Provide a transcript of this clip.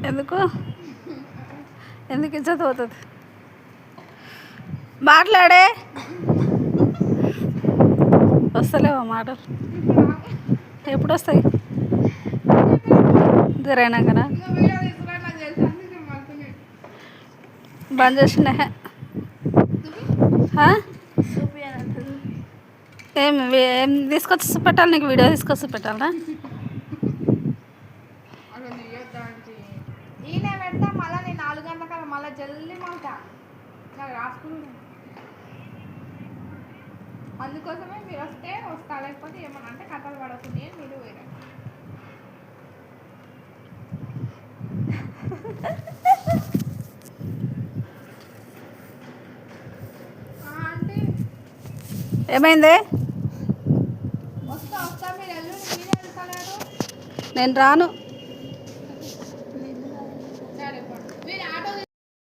ఎందుకు ఎందుకు ఇజ్జత్ పోతుంది మాట్లాడే వస్తలేవా మాటలు ఎప్పుడు వస్తాయి జరైనాకనా బంద్ చేసిన ఏం తీసుకొచ్చి పెట్టాలి నీకు వీడియో తీసుకొచ్చి పెట్టాలా ఈయన పెడతా మళ్ళీ నేను 4 గంటల కల్లా మళ్ళీ జల్దీ మాట రాసుకుని అందుకోసమే మీరు వస్తా లేకపోతే ఏమన్నా అంటే కథలు పడకుండా మీరు వేరే అంటే ఏమైంది వస్తా మీరు ఎల్లుండి మీరే వెళ్తలేరు నేను రాను